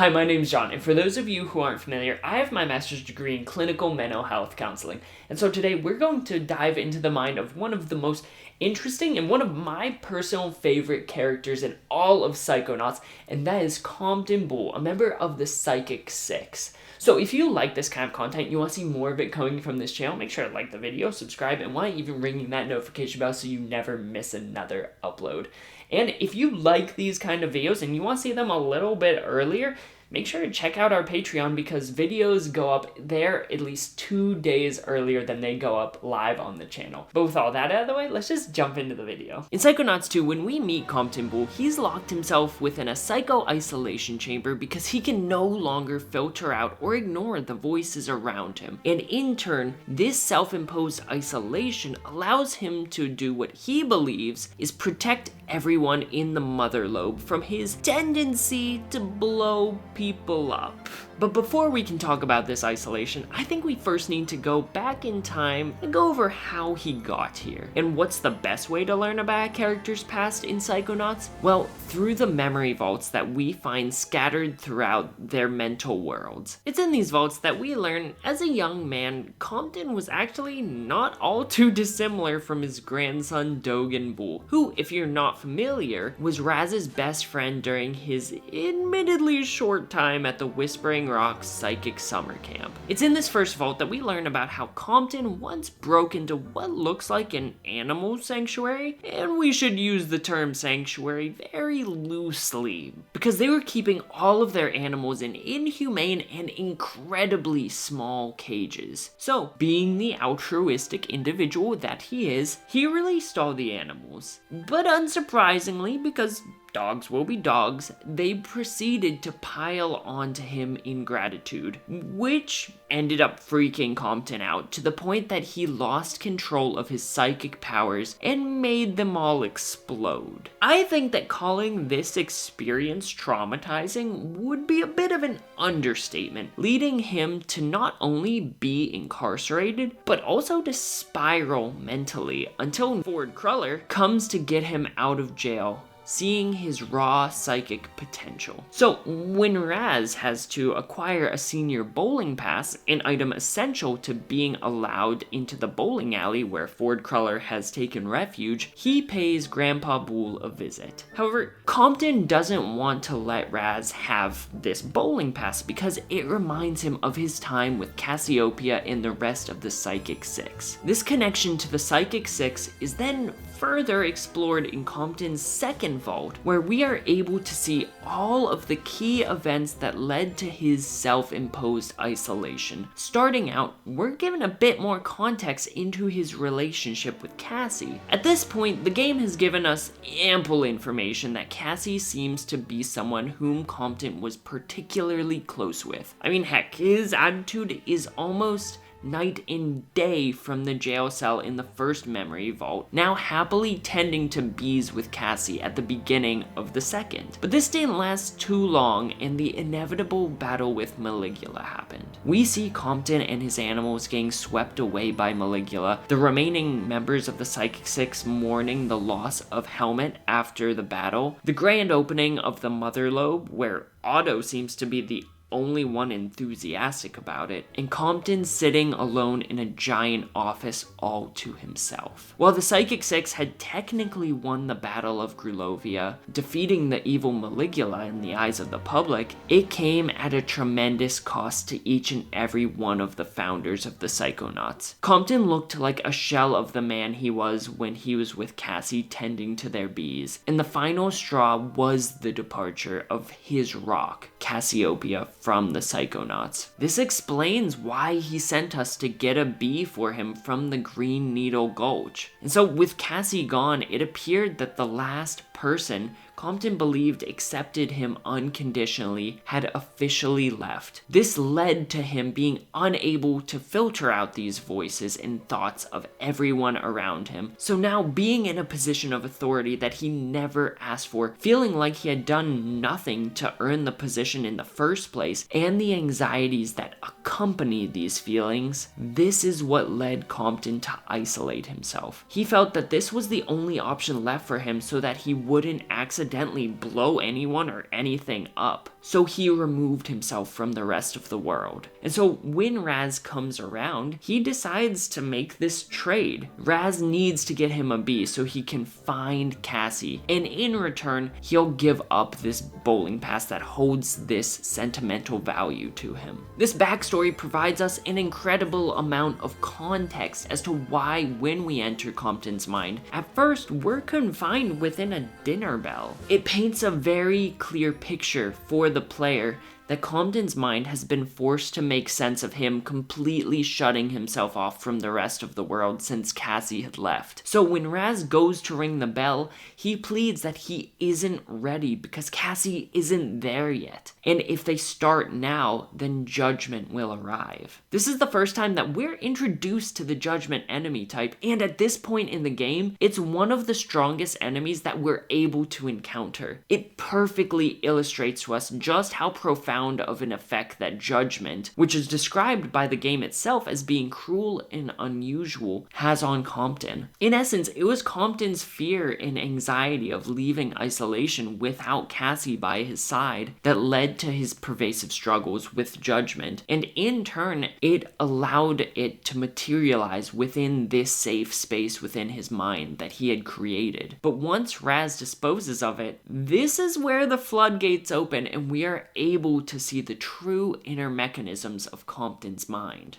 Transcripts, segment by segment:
Hi, my name's John, and for those of you who aren't familiar, I have my master's degree in clinical mental health counseling. And so today we're going to dive into the mind of one of the most interesting and one of my personal favorite characters in all of Psychonauts, and that is Compton Boole, a member of the Psychic Six. So if you like this kind of content, you want to see more of it coming from this channel, make sure to like the video, subscribe, and why even ringing that notification bell so you never miss another upload. And if you like these kind of videos and you want to see them a little bit earlier, make sure to check out our Patreon because videos go up there at least 2 days earlier than they go up live on the channel. But with all that out of the way, let's just jump into the video. In Psychonauts 2, when we meet Compton Boole, he's locked himself within a psycho-isolation chamber because he can no longer filter out or ignore the voices around him. And in turn, this self-imposed isolation allows him to do what he believes is protect everyone in the mother lobe from his tendency to blow people up. But before we can talk about this isolation, I think we first need to go back in time and go over how he got here. And what's the best way to learn about a character's past in Psychonauts? Well, through the memory vaults that we find scattered throughout their mental worlds. It's in these vaults that we learn, as a young man, Compton was actually not all too dissimilar from his grandson Dogan Boole, who, if you're not familiar, was Raz's best friend during his admittedly short time at the Whispering Rock's psychic summer camp. It's in this first vault that we learn about how Compton once broke into what looks like an animal sanctuary, and we should use the term sanctuary very loosely, because they were keeping all of their animals in inhumane and incredibly small cages. So, being the altruistic individual that he is, he released all the animals. But unsurprisingly, because dogs will be dogs, they proceeded to pile onto him in gratitude, which ended up freaking Compton out to the point that he lost control of his psychic powers and made them all explode. I think that calling this experience traumatizing would be a bit of an understatement, leading him to not only be incarcerated, but also to spiral mentally until Ford Cruller comes to get him out of jail, seeing his raw psychic potential. So when Raz has to acquire a senior bowling pass, an item essential to being allowed into the bowling alley where Ford Cruller has taken refuge, he pays Grandpa Boole a visit. However, Compton doesn't want to let Raz have this bowling pass because it reminds him of his time with Cassiopeia and the rest of the Psychic Six. This connection to the Psychic Six is then further explored in Compton's second vault, where we are able to see all of the key events that led to his self-imposed isolation. Starting out, we're given a bit more context into his relationship with Cassie. At this point, the game has given us ample information that Cassie seems to be someone whom Compton was particularly close with. I mean, heck, his attitude is almost night and day from the jail cell in the first memory vault, now happily tending to bees with Cassie at the beginning of the second. But this didn't last too long, and the inevitable battle with Maligula happened. We see Compton and his animals getting swept away by Maligula, the remaining members of the Psychic Six mourning the loss of Helmet after the battle, the grand opening of the Mother Lobe, where Otto seems to be the only one enthusiastic about it, and Compton sitting alone in a giant office all to himself. While the Psychic Six had technically won the Battle of Grulovia, defeating the evil Maligula in the eyes of the public, it came at a tremendous cost to each and every one of the founders of the Psychonauts. Compton looked like a shell of the man he was when he was with Cassie tending to their bees, and the final straw was the departure of his rock, Cassiopeia, from the Psychonauts. This explains why he sent us to get a bee for him from the Green Needle Gulch. And so with Cassie gone, it appeared that the last person Compton believed accepted him unconditionally had officially left. This led to him being unable to filter out these voices and thoughts of everyone around him. So now being in a position of authority that he never asked for, feeling like he had done nothing to earn the position in the first place, and the anxieties that accompany these feelings, this is what led Compton to isolate himself. He felt that this was the only option left for him so that he wouldn't accidentally accidentally blow anyone or anything up. So he removed himself from the rest of the world. And so when Raz comes around, he decides to make this trade. Raz needs to get him a bee so he can find Cassie. And in return, he'll give up this bowling pass that holds this sentimental value to him. This backstory provides us an incredible amount of context as to why when we enter Compton's mind, at first we're confined within a dinner bell. It paints a very clear picture for the player that Compton's mind has been forced to make sense of him completely shutting himself off from the rest of the world since Cassie had left. So when Raz goes to ring the bell, he pleads that he isn't ready because Cassie isn't there yet. And if they start now, then judgment will arrive. This is the first time that we're introduced to the judgment enemy type, and at this point in the game, it's one of the strongest enemies that we're able to encounter. It perfectly illustrates to us just how profound of an effect that judgment, which is described by the game itself as being cruel and unusual, has on Compton. In essence, it was Compton's fear and anxiety of leaving isolation without Cassie by his side that led to his pervasive struggles with judgment, and in turn, it allowed it to materialize within this safe space within his mind that he had created. But once Raz disposes of it, this is where the floodgates open and we are able to see the true inner mechanisms of Compton's mind.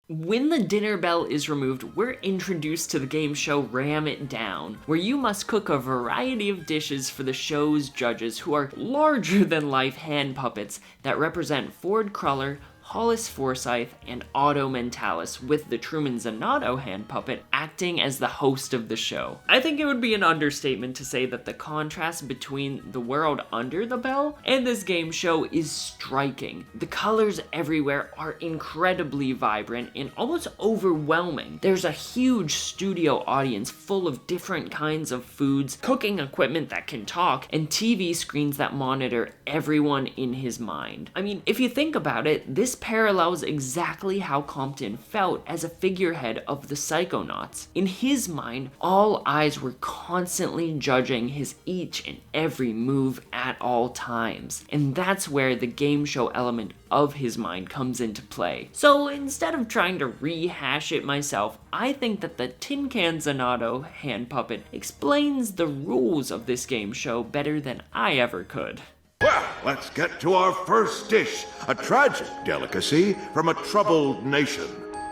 When the dinner bell is removed, we're introduced to the game show Ram It Down, where you must cook a variety of dishes for the show's judges, who are larger-than-life hand puppets that represent Ford Cruller, Hollis Forsyth, and Otto Mentalis, with the Truman Zanotto hand puppet acting as the host of the show. I think it would be an understatement to say that the contrast between the world under the bell and this game show is striking. The colors everywhere are incredibly vibrant and almost overwhelming. There's a huge studio audience full of different kinds of foods, cooking equipment that can talk, and TV screens that monitor everyone in his mind. I mean, if you think about it, this parallels exactly how Compton felt as a figurehead of the Psychonauts. In his mind, all eyes were constantly judging his each and every move at all times. And that's where the game show element of his mind comes into play. So instead of trying to rehash it myself, I think that the Tin Can Zanotto hand puppet explains the rules of this game show better than I ever could. Well, let's get to our first dish, a tragic delicacy from a troubled nation,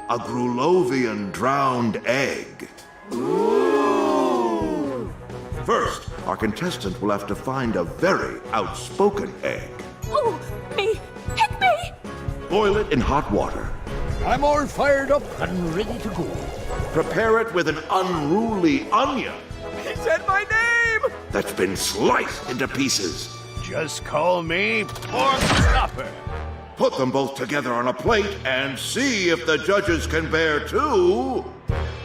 a Grulovian drowned egg. Ooh. First, our contestant will have to find a very outspoken egg. Oh, me! Pick me! Boil it in hot water. I'm all fired up and ready to go. Prepare it with an unruly onion. He said my name! That's been sliced into pieces. Just call me Pork Stopper. Put them both together on a plate and see if the judges can bear to...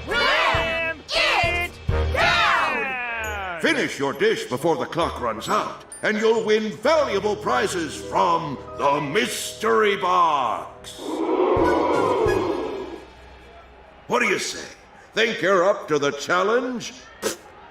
Ram it down! Finish your dish before the clock runs out, and you'll win valuable prizes from the Mystery Box. What do you say? Think you're up to the challenge?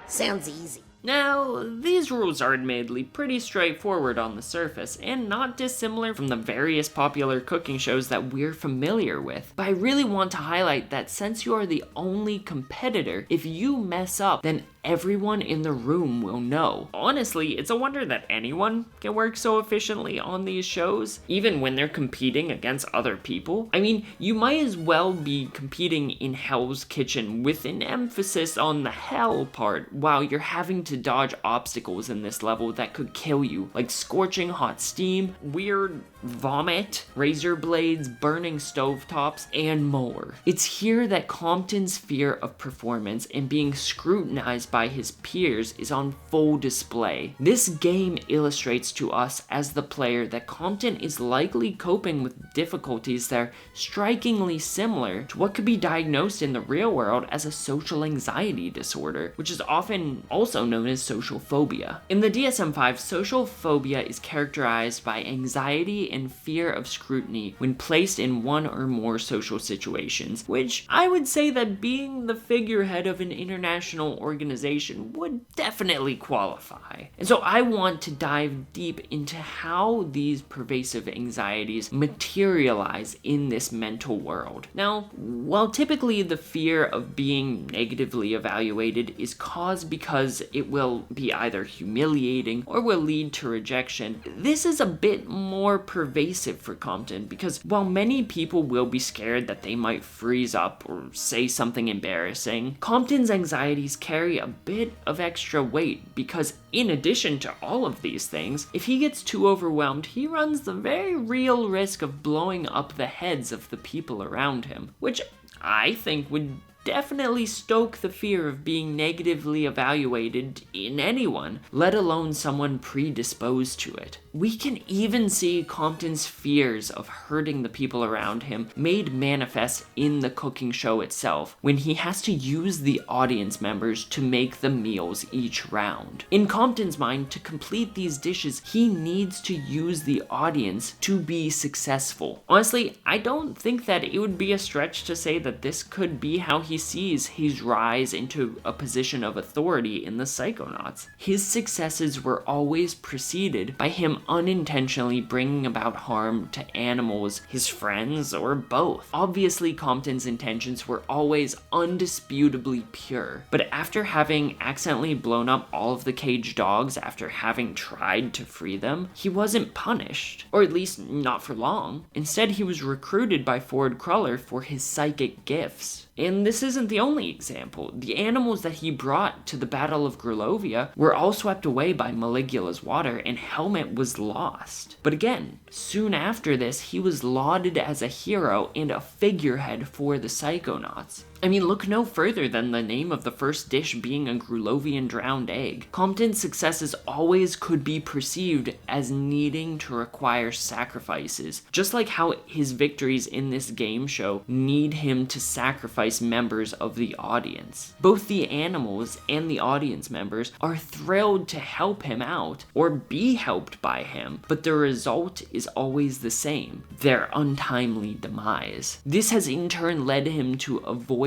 Sounds easy. Now, these rules are admittedly pretty straightforward on the surface, and not dissimilar from the various popular cooking shows that we're familiar with. But I really want to highlight that since you are the only competitor, if you mess up, then everyone in the room will know. Honestly, it's a wonder that anyone can work so efficiently on these shows, even when they're competing against other people. I mean, you might as well be competing in Hell's Kitchen with an emphasis on the hell part, while you're having to dodge obstacles in this level that could kill you, like scorching hot steam, weird vomit, razor blades, burning stovetops, and more. It's here that Compton's fear of performance and being scrutinized by his peers is on full display. This game illustrates to us as the player that Compton is likely coping with difficulties that are strikingly similar to what could be diagnosed in the real world as a social anxiety disorder, which is often also known as social phobia. In the DSM-5, social phobia is characterized by anxiety and fear of scrutiny when placed in one or more social situations, which I would say that being the figurehead of an international organization would definitely qualify. And so I want to dive deep into how these pervasive anxieties materialize in this mental world. Now, while typically the fear of being negatively evaluated is caused because it will be either humiliating or will lead to rejection, this is a bit more pervasive for Compton because while many people will be scared that they might freeze up or say something embarrassing, Compton's anxieties carry a bit of extra weight because in addition to all of these things, if he gets too overwhelmed, he runs the very real risk of blowing up the heads of the people around him, which I think would definitely stoke the fear of being negatively evaluated in anyone, let alone someone predisposed to it. We can even see Compton's fears of hurting the people around him made manifest in the cooking show itself, when he has to use the audience members to make the meals each round. In Compton's mind, to complete these dishes, he needs to use the audience to be successful. Honestly, I don't think that it would be a stretch to say that this could be how he sees his rise into a position of authority in the Psychonauts. His successes were always preceded by him unintentionally bringing about harm to animals, his friends, or both. Obviously, Compton's intentions were always undisputably pure, but after having accidentally blown up all of the caged dogs after having tried to free them, he wasn't punished, or at least not for long. Instead, he was recruited by Ford Cruller for his psychic gifts. And this isn't the only example. The animals that he brought to the Battle of Grulovia were all swept away by Maligula's water, and Helmet was lost. But again, soon after this, he was lauded as a hero and a figurehead for the Psychonauts. I mean, look no further than the name of the first dish being a Grulovian drowned egg. Compton's successes always could be perceived as needing to require sacrifices, just like how his victories in this game show need him to sacrifice members of the audience. Both the animals and the audience members are thrilled to help him out or be helped by him, but the result is always the same: their untimely demise. This has in turn led him to avoiding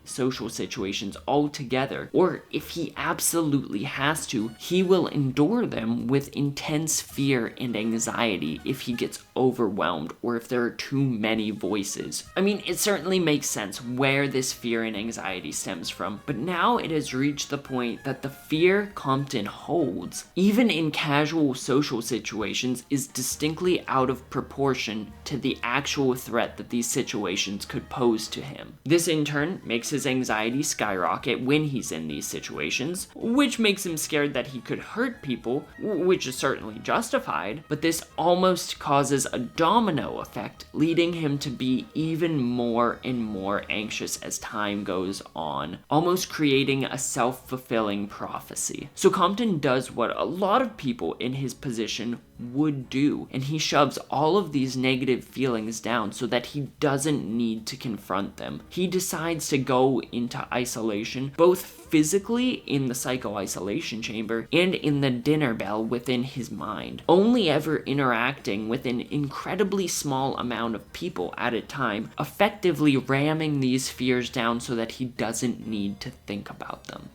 social situations altogether, or if he absolutely has to, he will endure them with intense fear and anxiety if he gets overwhelmed or if there are too many voices. I mean, it certainly makes sense where this fear and anxiety stems from, but now it has reached the point that the fear Compton holds, even in casual social situations, is distinctly out of proportion to the actual threat that these situations could pose to him. This in turn makes his anxiety skyrocket when he's in these situations, which makes him scared that he could hurt people, which is certainly justified, but this almost causes a domino effect, leading him to be even more and more anxious as time goes on, almost creating a self-fulfilling prophecy. So Compton does what a lot of people in his position would do, and he shoves all of these negative feelings down so that he doesn't need to confront them. He decides to go into isolation, both physically in the psycho-isolation chamber and in the dinner bell within his mind, only ever interacting with an incredibly small amount of people at a time, effectively ramming these fears down so that he doesn't need to think about them.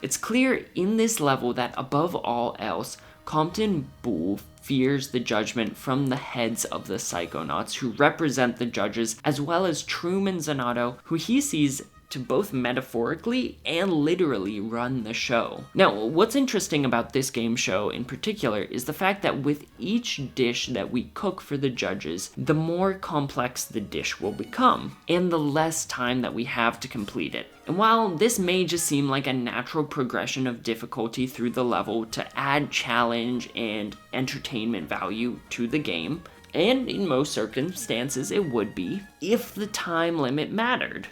It's clear in this level that above all else, Compton Boole fears the judgment from the heads of the Psychonauts, who represent the judges, as well as Truman Zanotto, who he sees to both metaphorically and literally run the show. Now, what's interesting about this game show in particular is the fact that with each dish that we cook for the judges, the more complex the dish will become, and the less time that we have to complete it. And while this may just seem like a natural progression of difficulty through the level to add challenge and entertainment value to the game, and in most circumstances it would be, if the time limit mattered.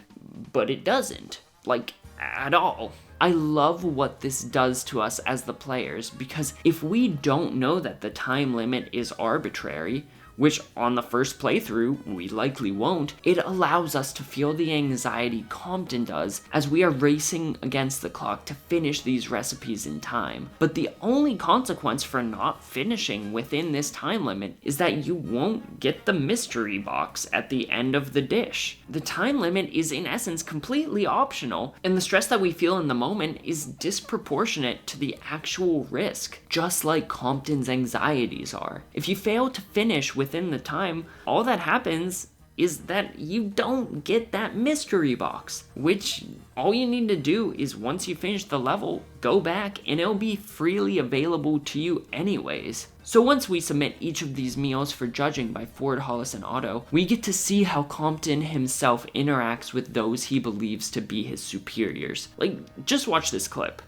but it doesn't. Like, at all. I love what this does to us as the players, because if we don't know that the time limit is arbitrary, which on the first playthrough we likely won't, it allows us to feel the anxiety Compton does as we are racing against the clock to finish these recipes in time. But the only consequence for not finishing within this time limit is that you won't get the mystery box at the end of the dish. The time limit is in essence completely optional, and the stress that we feel in the moment is disproportionate to the actual risk, just like Compton's anxieties are. If you fail to finish within the time, all that happens is that you don't get that mystery box, which all you need to do is once you finish the level, go back and it'll be freely available to you anyways. So once we submit each of these meals for judging by Ford, Hollis, and Otto, we get to see how Compton himself interacts with those he believes to be his superiors. Like, just watch this clip.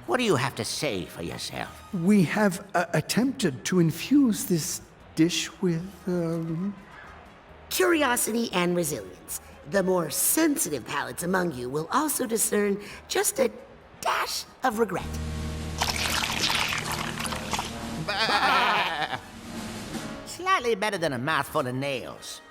What do you have to say for yourself? We have attempted to infuse this dish with, Curiosity and resilience. The more sensitive palates among you will also discern just a dash of regret. Slightly better than a mouthful of nails.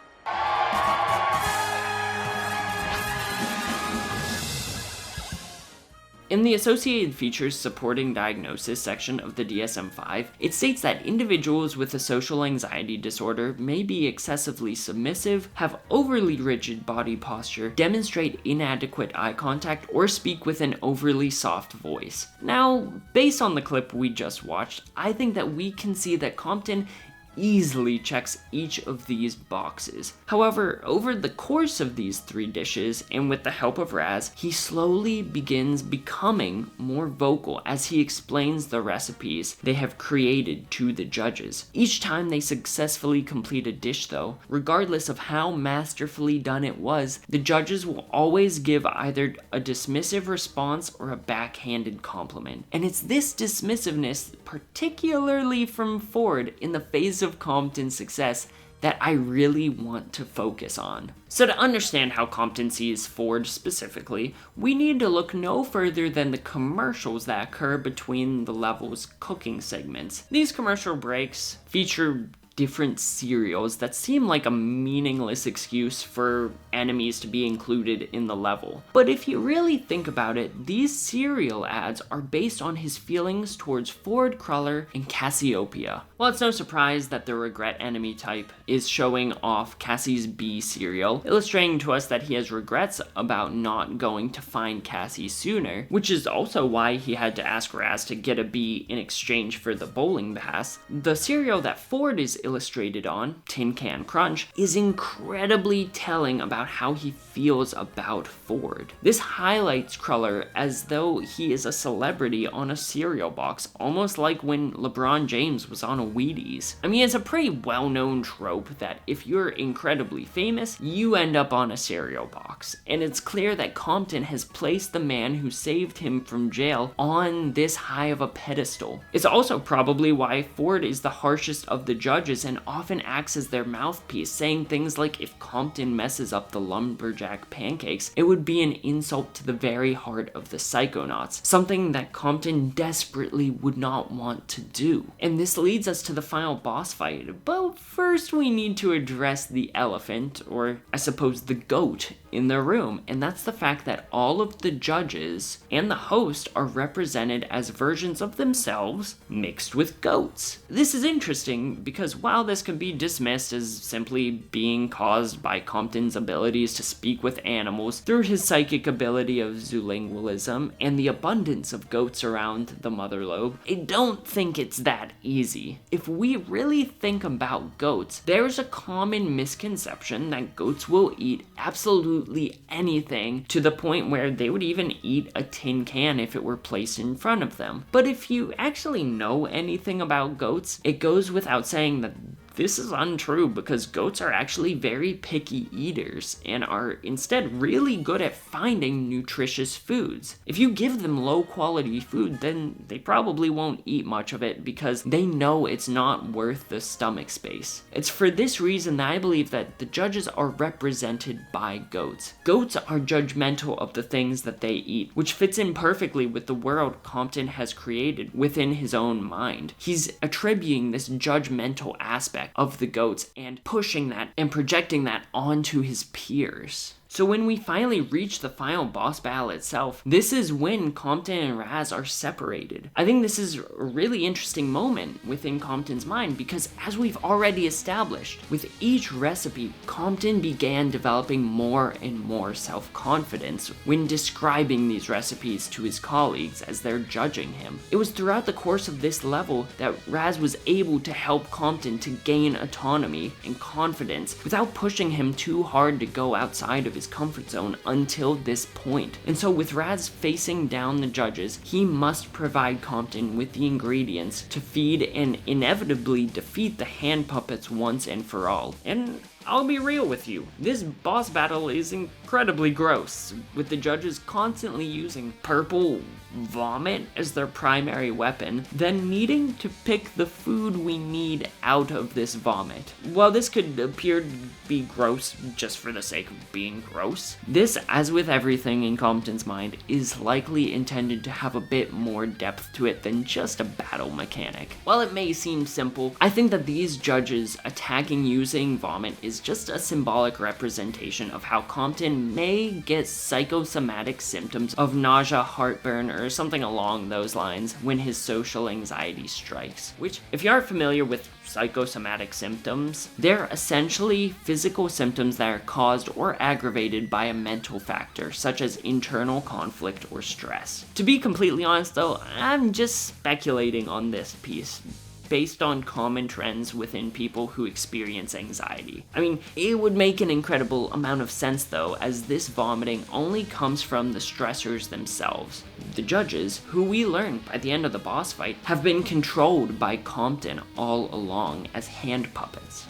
In the Associated Features Supporting Diagnosis section of the DSM-5, it states that individuals with a social anxiety disorder may be excessively submissive, have overly rigid body posture, demonstrate inadequate eye contact, or speak with an overly soft voice. Now, based on the clip we just watched, I think that we can see that Compton easily checks each of these boxes. However, over the course of these 3 dishes, and with the help of Raz, he slowly begins becoming more vocal as he explains the recipes they have created to the judges. Each time they successfully complete a dish though, regardless of how masterfully done it was, the judges will always give either a dismissive response or a backhanded compliment. And it's this dismissiveness, particularly from Ford in the face of Compton's success, that I really want to focus on. So to understand how Compton sees Ford specifically, we need to look no further than the commercials that occur between the level's cooking segments. These commercial breaks feature different cereals that seem like a meaningless excuse for enemies to be included in the level. But if you really think about it, these cereal ads are based on his feelings towards Ford Cruller and Cassiopeia. Well, it's no surprise that the regret enemy type is showing off Cassie's B cereal, illustrating to us that he has regrets about not going to find Cassie sooner, which is also why he had to ask Raz to get a B in exchange for the bowling pass. The cereal that Ford is illustrated on, Tin Can Crunch, is incredibly telling about how he feels about Ford. This highlights Cruller as though he is a celebrity on a cereal box, almost like when LeBron James was on a Wheaties. I mean, it's a pretty well-known trope that if you're incredibly famous, you end up on a cereal box. And it's clear that Compton has placed the man who saved him from jail on this high of a pedestal. It's also probably why Ford is the harshest of the judges and often acts as their mouthpiece, saying things like if Compton messes up the lumberjack pancakes, it would be an insult to the very heart of the Psychonauts, something that Compton desperately would not want to do. And this leads us to the final boss fight, but first we need to address the elephant, or I suppose the goat, in the room, and that's the fact that all of the judges and the host are represented as versions of themselves mixed with goats. This is interesting because while this can be dismissed as simply being caused by Compton's abilities to speak with animals through his psychic ability of zoolingualism and the abundance of goats around the mother lobe, I don't think it's that easy. If we really think about goats, there's a common misconception that goats will eat absolutely anything, to the point where they would even eat a tin can if it were placed in front of them. But if you actually know anything about goats, it goes without saying that this is untrue because goats are actually very picky eaters and are instead really good at finding nutritious foods. If you give them low quality food, then they probably won't eat much of it because they know it's not worth the stomach space. It's for this reason that I believe that the judges are represented by goats. Goats are judgmental of the things that they eat, which fits in perfectly with the world Compton has created within his own mind. He's attributing this judgmental aspect of the goats and pushing that and projecting that onto his peers. So when we finally reach the final boss battle itself, this is when Compton and Raz are separated. I think this is a really interesting moment within Compton's mind because, as we've already established, with each recipe, Compton began developing more and more self-confidence when describing these recipes to his colleagues as they're judging him. It was throughout the course of this level that Raz was able to help Compton to gain autonomy and confidence without pushing him too hard to go outside of his comfort zone until this point. And so with Raz facing down the judges, he must provide Compton with the ingredients to feed and inevitably defeat the hand puppets once and for all. And I'll be real with you, this boss battle is incredibly gross, with the judges constantly using purple vomit as their primary weapon, then needing to pick the food we need out of this vomit. While this could appear to be gross just for the sake of being gross, this, as with everything in Compton's mind, is likely intended to have a bit more depth to it than just a battle mechanic. While it may seem simple, I think that these judges attacking using vomit is just a symbolic representation of how Compton may get psychosomatic symptoms of nausea, heartburn, or something along those lines when his social anxiety strikes. Which, if you aren't familiar with psychosomatic symptoms, they're essentially physical symptoms that are caused or aggravated by a mental factor, such as internal conflict or stress. To be completely honest though, I'm just speculating on this piece, based on common trends within people who experience anxiety. I mean, it would make an incredible amount of sense though, as this vomiting only comes from the stressors themselves. The judges, who we learn by the end of the boss fight, have been controlled by Compton all along as hand puppets.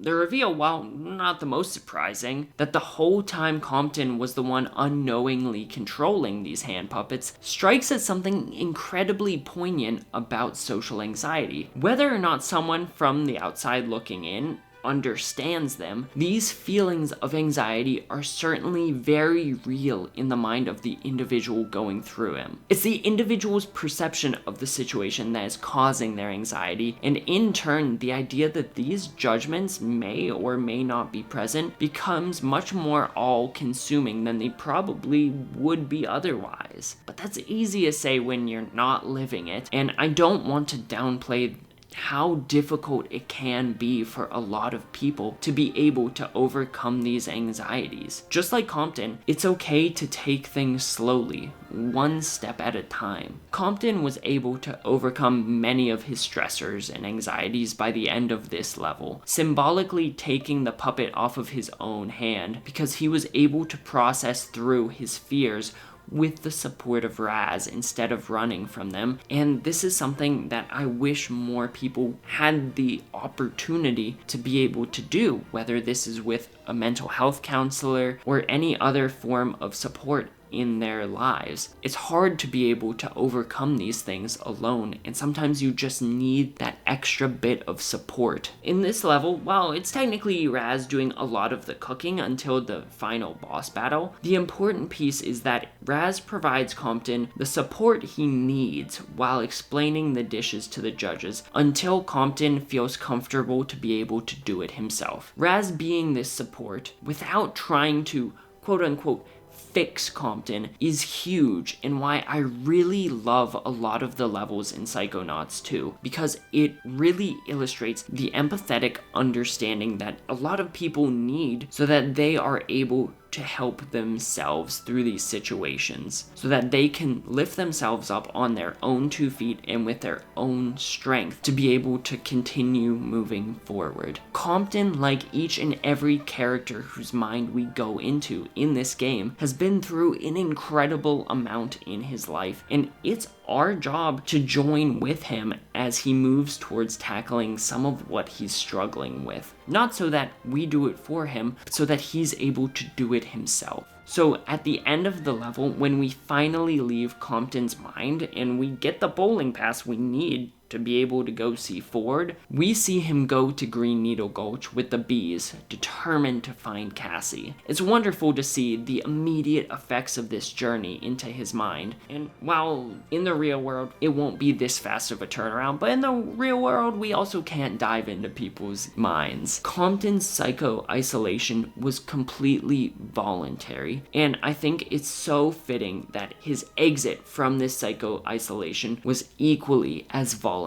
The reveal, while not the most surprising, that the whole time Compton was the one unknowingly controlling these hand puppets, strikes at something incredibly poignant about social anxiety. Whether or not someone from the outside looking in understands them, these feelings of anxiety are certainly very real in the mind of the individual going through them. It's the individual's perception of the situation that is causing their anxiety, and in turn, the idea that these judgments may or may not be present becomes much more all-consuming than they probably would be otherwise. But that's easy to say when you're not living it, and I don't want to downplay how difficult it can be for a lot of people to be able to overcome these anxieties. Just like Compton, it's okay to take things slowly, one step at a time. Compton was able to overcome many of his stressors and anxieties by the end of this level, symbolically taking the puppet off of his own hand because he was able to process through his fears with the support of Raz instead of running from them. And this is something that I wish more people had the opportunity to be able to do, whether this is with a mental health counselor or any other form of support in their lives. It's hard to be able to overcome these things alone, and sometimes you just need that extra bit of support. In this level, while it's technically Raz doing a lot of the cooking until the final boss battle, the important piece is that Raz provides Compton the support he needs while explaining the dishes to the judges until Compton feels comfortable to be able to do it himself. Raz being this support without trying to quote-unquote fix Compton is huge, and why I really love a lot of the levels in Psychonauts 2, because it really illustrates the empathetic understanding that a lot of people need so that they are able to help themselves through these situations, so that they can lift themselves up on their own 2 feet and with their own strength to be able to continue moving forward. Compton, like each and every character whose mind we go into in this game, has been through an incredible amount in his life, and it's our job to join with him as he moves towards tackling some of what he's struggling with. Not so that we do it for him, but so that he's able to do it himself. So at the end of the level, when we finally leave Compton's mind and we get the bowling pass we need to be able to go see Ford, we see him go to Green Needle Gulch with the bees, determined to find Cassie. It's wonderful to see the immediate effects of this journey into his mind, and while in the real world it won't be this fast of a turnaround, but in the real world we also can't dive into people's minds. Compton's psycho-isolation was completely voluntary, and I think it's so fitting that his exit from this psycho-isolation was equally as voluntary.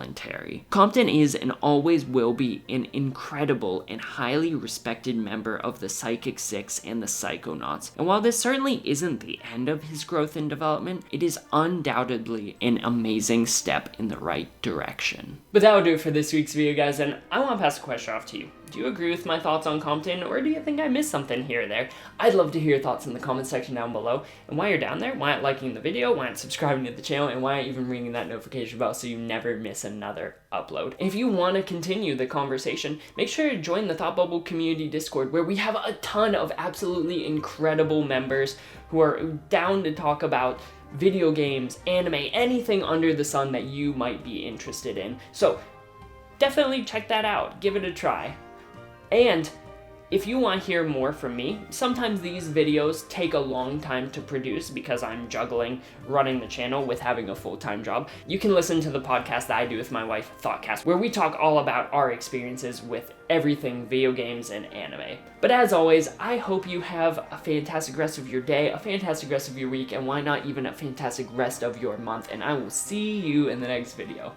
Compton is and always will be an incredible and highly respected member of the Psychic Six and the Psychonauts, and while this certainly isn't the end of his growth and development, it is undoubtedly an amazing step in the right direction. But that will do it for this week's video, guys, and I want to pass a question off to you. Do you agree with my thoughts on Compton, or do you think I missed something here or there? I'd love to hear your thoughts in the comment section down below. And while you're down there, why not liking the video, why not subscribing to the channel, and why not even ringing that notification bell so you never miss another upload. And if you want to continue the conversation, make sure to join the Thoughtbubble community Discord, where we have a ton of absolutely incredible members who are down to talk about video games, anime, anything under the sun that you might be interested in. So definitely check that out, give it a try. And if you want to hear more from me, sometimes these videos take a long time to produce because I'm juggling running the channel with having a full-time job. You can listen to the podcast that I do with my wife, Thoughtcast, where we talk all about our experiences with everything video games and anime. But as always, I hope you have a fantastic rest of your day, a fantastic rest of your week, and why not even a fantastic rest of your month, and I will see you in the next video.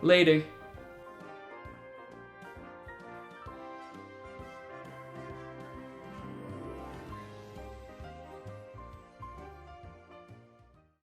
Later.